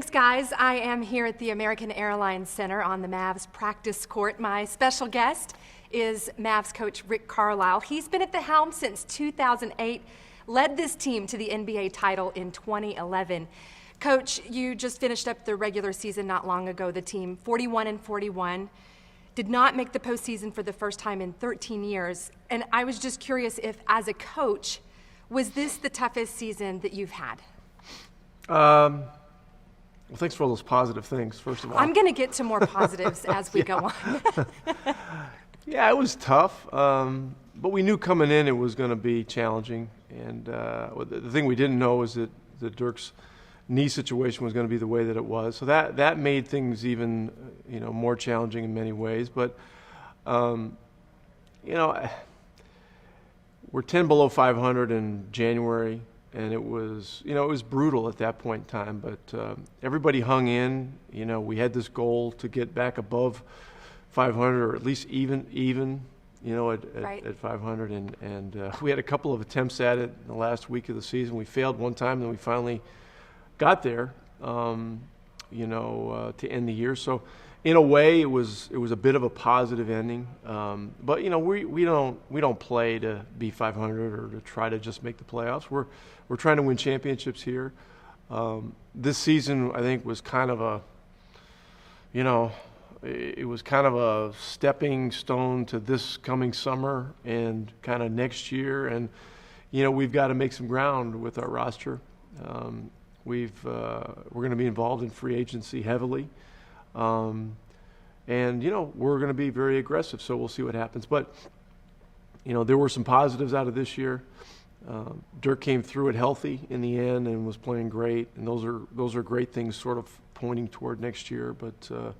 Thanks, guys. I am here at the American Airlines Center on the Mavs practice court. My special guest is Mavs coach Rick Carlisle. He's been at the helm since 2008, led this team to the NBA title in 2011. Coach, you just finished up the regular season not long ago. The team 41-41, did not make the postseason for the first time in 13 years. And I was just curious if, as a coach, was this the toughest season that you've had? Well, thanks for all those positive things, first of all. I'm going to get to more positives as we go on. Yeah, it was tough, but we knew coming in it was going to be challenging. And the thing we didn't know is that Dirk's knee situation was going to be the way that it was. So that made things even more challenging in many ways. But we're 10 below 500 in January. And it was, it was brutal at that point in time, but everybody hung in. We had this goal to get back above 500, or at least even, at 500. And we had a couple of attempts at it in the last week of the season. We failed one time, then we finally got there, to end the year. So, in a way, it was a bit of a positive ending. But we don't play to be 500 or to try to just make the playoffs. We're trying to win championships here. This season, I think, was kind of it was kind of a stepping stone to this coming summer and kind of next year. And we've got to make some ground with our roster. We're going to be involved in free agency heavily. And we're going to be very aggressive, so we'll see what happens. But there were some positives out of this year. Dirk came through it healthy in the end and was playing great, and those are great things, sort of pointing toward next year. But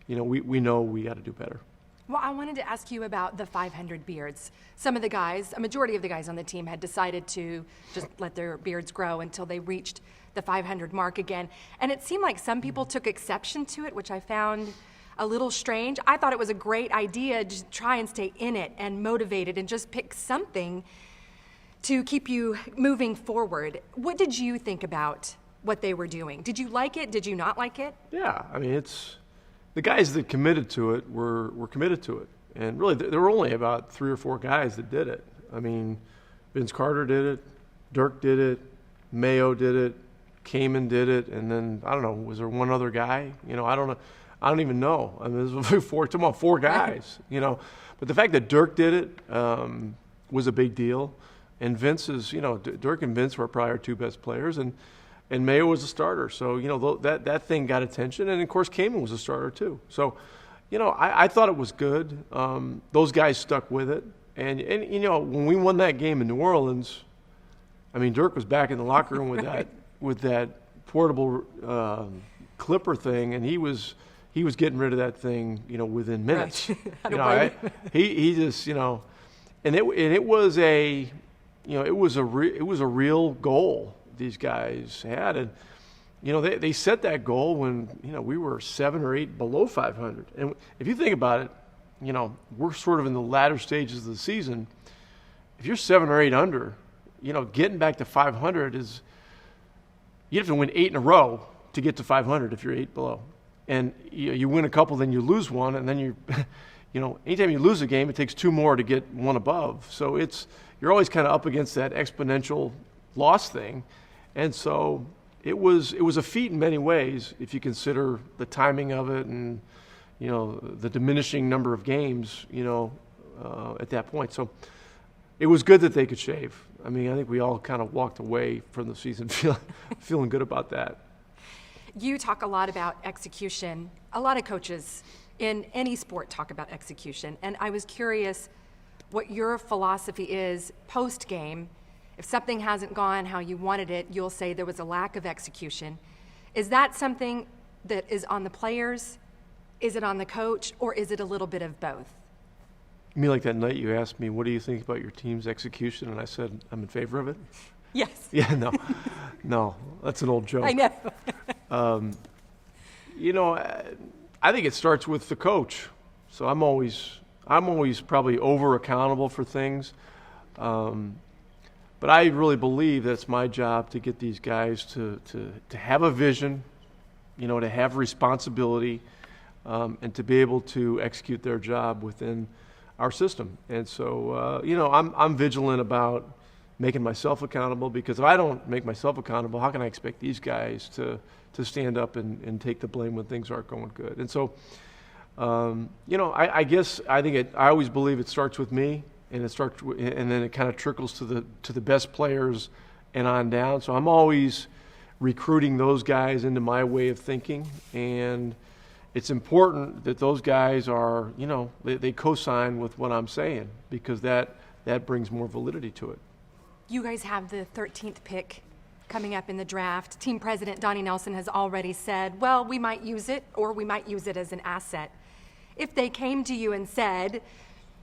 we know we got to do better. Well, I wanted to ask you about the 500 beards. Some of the guys, a majority of the guys on the team, had decided to just let their beards grow until they reached the 500 mark again. And it seemed like some people took exception to it, which I found a little strange. I thought it was a great idea to try and stay in it and motivated and just pick something to keep you moving forward. What did you think about what they were doing? Did you like it? Did you not like it? Yeah, I mean, it's the guys that committed to it were committed to it. And really, there were only about 3 or 4 guys that did it. I mean, Vince Carter did it, Dirk did it, Mayo did it, Kaman did it, and then, I don't know, was there one other guy? I don't know. I don't even know. I mean, there's 4 guys, But the fact that Dirk did it was a big deal. And Vince is, Dirk and Vince were probably our 2 best players, and Mayo was a starter. So, that thing got attention. And, of course, Kaman was a starter too. So, I thought it was good. Those guys stuck with it. And when we won that game in New Orleans, I mean, Dirk was back in the locker room with that portable clipper thing, and he was getting rid of that thing, within minutes. Right. He just, and it was a, it was a real goal these guys had, and they set that goal when we were 7 or 8 below 500. And if you think about it, we're sort of in the latter stages of the season. If you're 7 or 8 under, getting back to 500 is, you have to win 8 in a row to get to 500 if you're 8 below. And you win a couple, then you lose one, and then anytime you lose a game, it takes 2 more to get one above. So you're always kind of up against that exponential loss thing. And so it was a feat in many ways if you consider the timing of it and, the diminishing number of games, at that point. So it was good that they could shave. I mean, I think we all kind of walked away from the season feeling good about that. You talk a lot about execution. A lot of coaches in any sport talk about execution. And I was curious what your philosophy is post-game. If something hasn't gone how you wanted it, you'll say there was a lack of execution. Is that something that is on the players? Is it on the coach? Or is it a little bit of both? You mean like that night you asked me, what do you think about your team's execution? And I said, I'm in favor of it? Yes. Yeah, no, that's an old joke. I know. I think it starts with the coach. So I'm always probably over accountable for things. But I really believe that it's my job to get these guys to have a vision, to have responsibility and to be able to execute their job within our system. And so, I'm vigilant about making myself accountable, because if I don't make myself accountable, how can I expect these guys to stand up and take the blame when things aren't going good? And so, I always believe it starts with me, and and then it kind of trickles to the best players and on down. So I'm always recruiting those guys into my way of thinking, and it's important that those guys are, they co-sign with what I'm saying, because that brings more validity to it. You guys have the 13th pick coming up in the draft. Team president Donnie Nelson has already said, well, we might use it, or we might use it as an asset. If they came to you and said,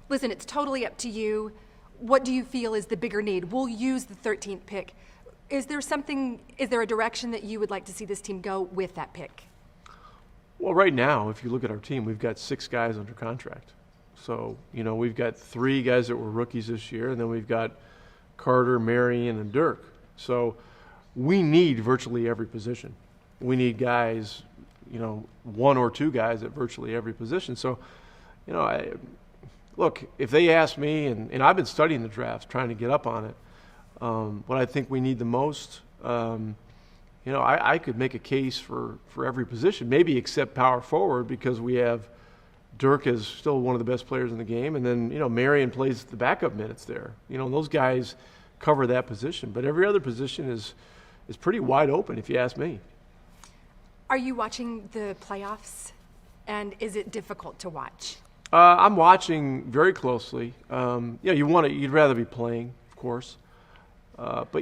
listen, it's totally up to you, what do you feel is the bigger need? We'll use the 13th pick. Is there a direction that you would like to see this team go with that pick? Well, right now, if you look at our team, we've got 6 guys under contract. So, we've got 3 guys that were rookies this year, and then we've got Carter, Marion, and Dirk. So we need virtually every position. We need guys, 1 or 2 guys at virtually every position. So, look, if they ask me, and I've been studying the drafts, trying to get up on it, what I think we need the most, I could make a case for every position, maybe except power forward, because we have Dirk is still one of the best players in the game, and then, Marion plays the backup minutes there. Those guys cover that position. But every other position is pretty wide open, if you ask me. Are you watching the playoffs, and is it difficult to watch? I'm watching very closely. You'd rather be playing, of course. But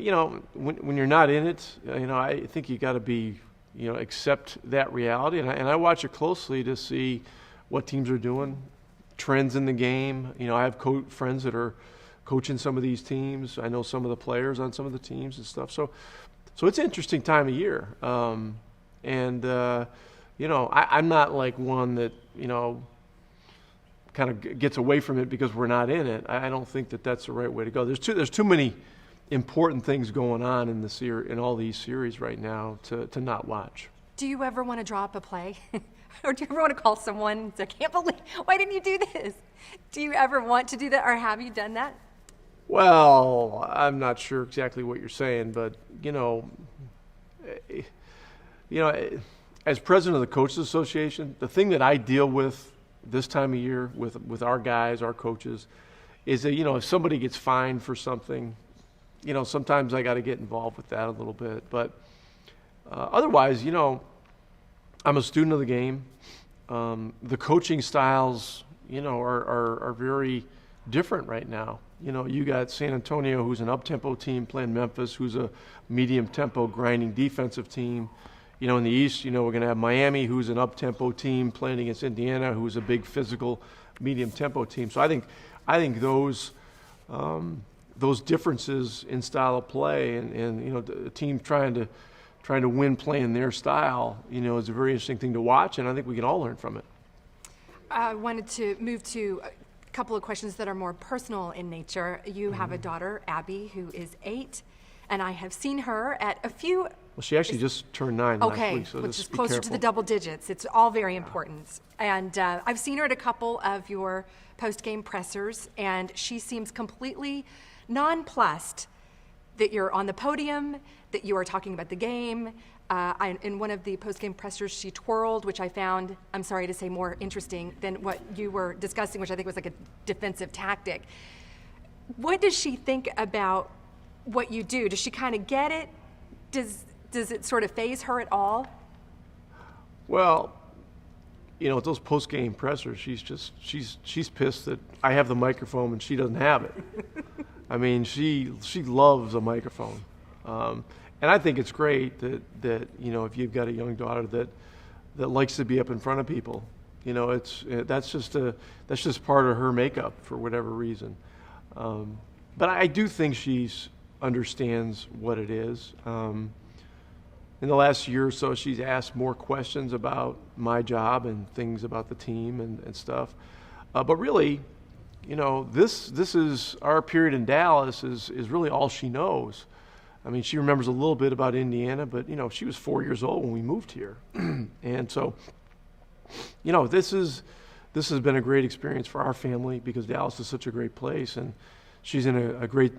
when you're not in it, I think you got to be, accept that reality. And I watch it closely to see what teams are doing, trends in the game. I have friends that are coaching some of these teams. I know some of the players on some of the teams and stuff. So it's an interesting time of year. I'm not like one that, kind of gets away from it because we're not in it. I don't think that that's the right way to go. There's too many important things going on in all these series right now to not watch. Do you ever want to draw up a play? Or do you ever want to call someone and say, I can't believe, why didn't you do this? Do you ever want to do that, or have you done that? Well, I'm not sure exactly what you're saying, but, as president of the Coaches Association, the thing that I deal with this time of year with our guys, our coaches, is that, if somebody gets fined for something, sometimes I got to get involved with that a little bit. But otherwise, I'm a student of the game. The coaching styles, are very different right now. You got San Antonio, who's an up-tempo team, playing Memphis, who's a medium-tempo, grinding defensive team. In the East, we're going to have Miami, who's an up-tempo team, playing against Indiana, who's a big physical, medium-tempo team. So I think those differences in style of play and a team trying to win playing their style, is a very interesting thing to watch, and I think we can all learn from it. I wanted to move to a couple of questions that are more personal in nature. You have a daughter, Abby, who is 8, and I have seen her at a few... Well, she actually just turned 9 last week, so which just is be closer careful. to the double digits. It's all very important. And I've seen her at a couple of your post-game pressers, and she seems completely nonplussed that you're on the podium, that you are talking about the game. In one of the post-game pressers, she twirled, which I found, I'm sorry to say, more interesting than what you were discussing, which I think was like a defensive tactic. What does she think about what you do? Does she kind of get it? Does it sort of faze her at all? Well, at those post-game pressers, she's pissed that I have the microphone and she doesn't have it. I mean, she loves a microphone, and I think it's great that if you've got a young daughter that likes to be up in front of people, that's just part of her makeup for whatever reason. But I do think she understands what it is. In the last year or so, she's asked more questions about my job and things about the team and stuff. But really, this is our period in Dallas is really all she knows. I mean, she remembers a little bit about Indiana, but, she was 4 years old when we moved here. And so, this has been a great experience for our family because Dallas is such a great place, and she's in a great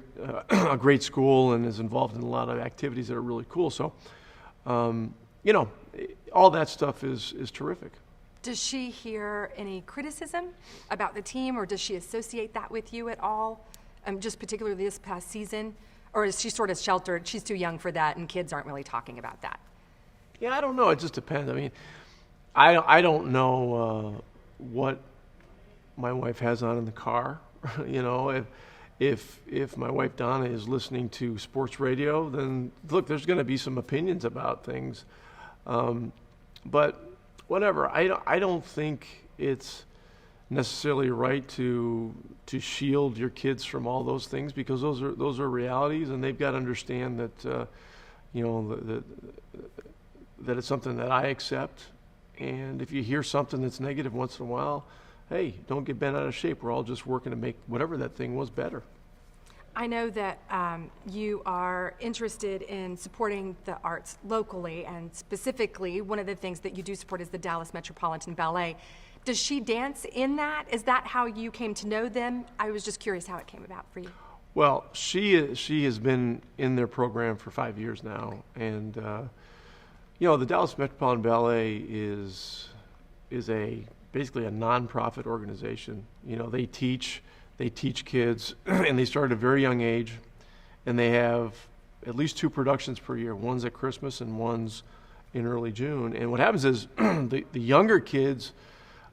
a great school and is involved in a lot of activities that are really cool. So, all that stuff is terrific. Does she hear any criticism about the team, or does she associate that with you at all, just particularly this past season? Or is she sort of sheltered? She's too young for that, and kids aren't really talking about that. Yeah, I don't know. It just depends. I mean, I don't know what my wife has on in the car. If my wife Donna is listening to sports radio, then look, there's going to be some opinions about things. But whatever. I don't think it's necessarily right to shield your kids from all those things, because those are realities, and they've got to understand that that it's something that I accept. And if you hear something that's negative once in a while, hey, don't get bent out of shape. We're all just working to make whatever that thing was better. I know that you are interested in supporting the arts locally, and specifically, one of the things that you do support is the Dallas Metropolitan Ballet. Does she dance in that? Is that how you came to know them? I was just curious how it came about for you. Well, she has been in their program for 5 years now, and the Dallas Metropolitan Ballet is basically a nonprofit organization. They teach kids, and they start at a very young age, and they have at least 2 productions per year. One's at Christmas and one's in early June. And what happens is the younger kids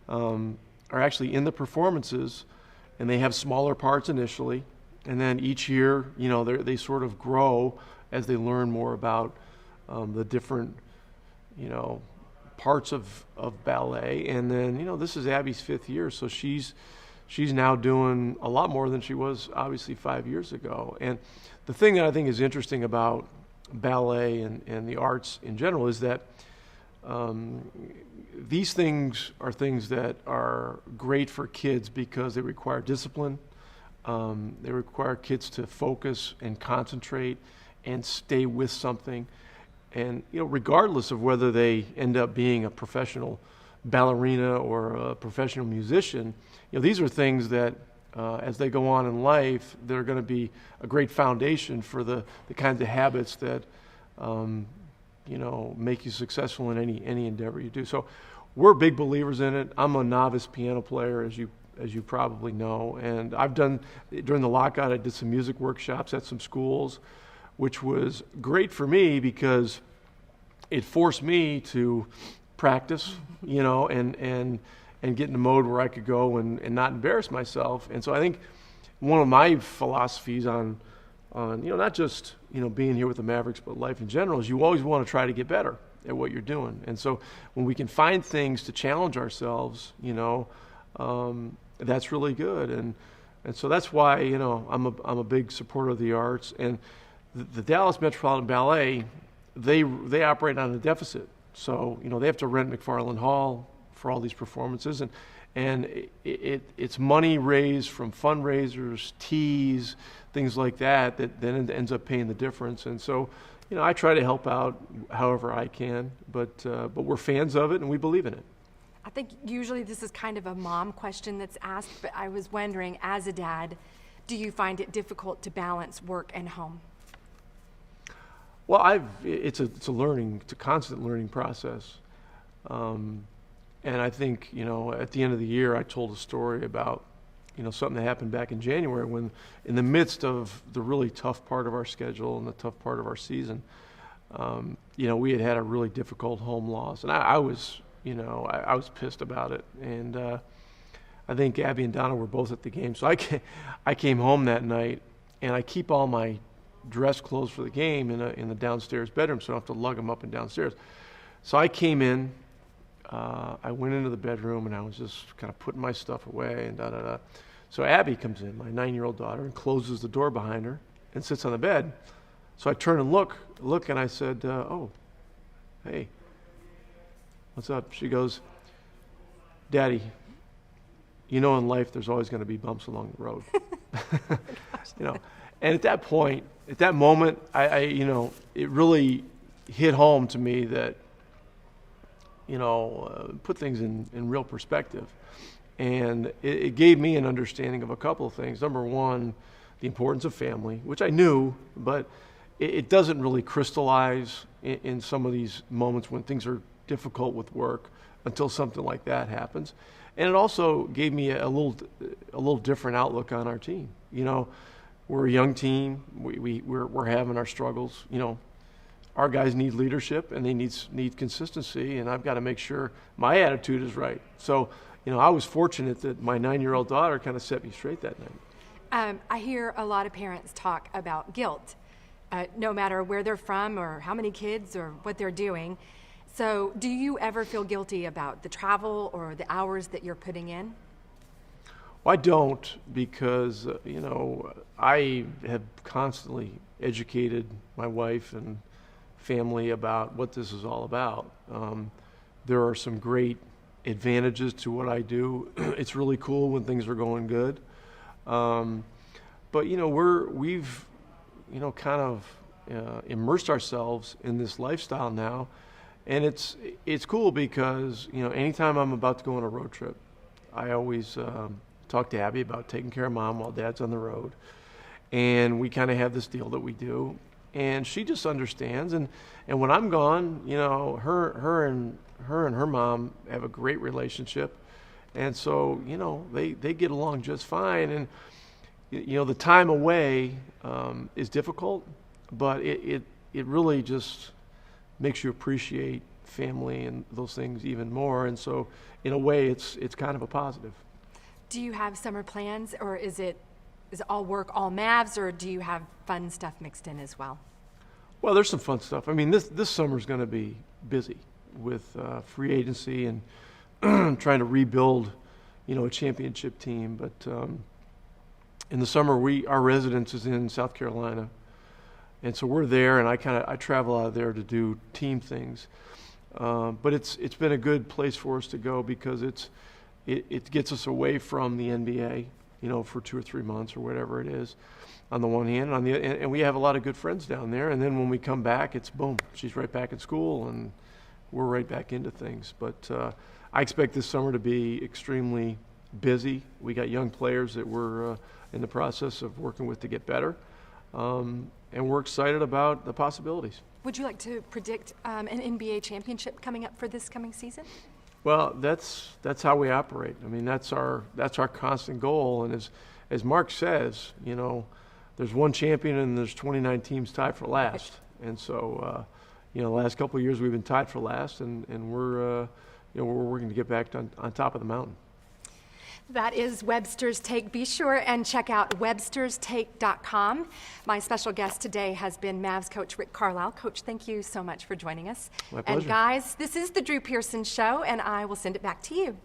are actually in the performances, and they have smaller parts initially, and then each year, they sort of grow as they learn more about the different, parts of ballet. And then, this is Abby's 5th year, so she's now doing a lot more than she was obviously 5 years ago. And the thing that I think is interesting about ballet and the arts in general is that these things are things that are great for kids because they require discipline. They require kids to focus and concentrate and stay with something. And, regardless of whether they end up being a professional ballerina or a professional musician, these are things that as they go on in life, they're going to be a great foundation for the kinds of habits that make you successful in any endeavor you do. So we're big believers in it. I'm a novice piano player, as you probably know, and during the lockout, I did some music workshops at some schools, which was great for me because it forced me to practice, and get in a mode where I could go and not embarrass myself. And so I think one of my philosophies on not just being here with the Mavericks, but life in general, is you always want to try to get better at what you're doing. And so when we can find things to challenge ourselves, that's really good. And so that's why I'm a big supporter of the arts. And the Dallas Metropolitan Ballet, they operate on a deficit. So they have to rent McFarland Hall for all these performances, and it's money raised from fundraisers, teas, things like that then ends up paying the difference. And so I try to help out however I can, but we're fans of it and we believe in it. I think usually this is kind of a mom question that's asked, but I was wondering, as a dad, do you find it difficult to balance work and home? Well, it's a constant learning process. And I think, at the end of the year, I told a story about, something that happened back in January when, in the midst of the really tough part of our schedule and the tough part of our season, we had a really difficult home loss. And I was pissed about it. And I think Abby and Donna were both at the game. So I came home that night, and I keep all my dress clothes for the game in the downstairs bedroom, so I don't have to lug them up and downstairs. So I came in. I went into the bedroom, and I was just kind of putting my stuff away and da-da-da. So Abby comes in, my 9-year-old daughter, and closes the door behind her and sits on the bed. So I turn and look, and I said, oh, hey, what's up? She goes, Daddy, in life there's always going to be bumps along the road. And at that point, at that moment, it really hit home to me that, put things in real perspective. And it gave me an understanding of a couple of things. Number one, the importance of family, which I knew, but it doesn't really crystallize in some of these moments when things are difficult with work until something like that happens. And it also gave me a little different outlook on our team. We're a young team. We're having our struggles. Our guys need leadership and they need consistency, and I've got to make sure my attitude is right. So, I was fortunate that my 9-year-old daughter kind of set me straight that night. I hear a lot of parents talk about guilt, no matter where they're from or how many kids or what they're doing. So do you ever feel guilty about the travel or the hours that you're putting in? Well, I don't, because, I have constantly educated my wife and family about what this is all about. There are some great advantages to what I do. It's really cool when things are going good. But we've kind of immersed ourselves in this lifestyle now, and it's cool because anytime I'm about to go on a road trip, I always talk to Abby about taking care of Mom while Dad's on the road, and we kind of have this deal that we do, and she just understands. And when I'm gone, her and her mom have a great relationship, and so they get along just fine. And the time away is difficult, but it really just makes you appreciate family and those things even more. And so in a way, it's kind of a positive. Do you have summer plans, or is it all work, all Mavs, or do you have fun stuff mixed in as well? Well, there's some fun stuff. I mean, this summer's going to be busy with free agency and trying to rebuild, a championship team. But in the summer, our residence is in South Carolina, and so we're there. And I travel out of there to do team things. But it's been a good place for us to go because it gets us away from the NBA, for 2 or 3 months or whatever it is. On the one hand, and we have a lot of good friends down there. And then when we come back, it's boom, she's right back at school, and we're right back into things. But I expect this summer to be extremely busy. We got young players that we're in the process of working with to get better, and we're excited about the possibilities. Would you like to predict an NBA championship coming up for this coming season? Well, that's how we operate. I mean, that's our constant goal. And as Mark says, there's one champion and there's 29 teams tied for last. And so, the last couple of years we've been tied for last, and we're working to get back on top of the mountain. That is Webster's Take. Be sure and check out websterstake.com. My special guest today has been Mavs coach Rick Carlisle. Coach, thank you so much for joining us. My pleasure. And guys, this is the Drew Pearson Show, and I will send it back to you.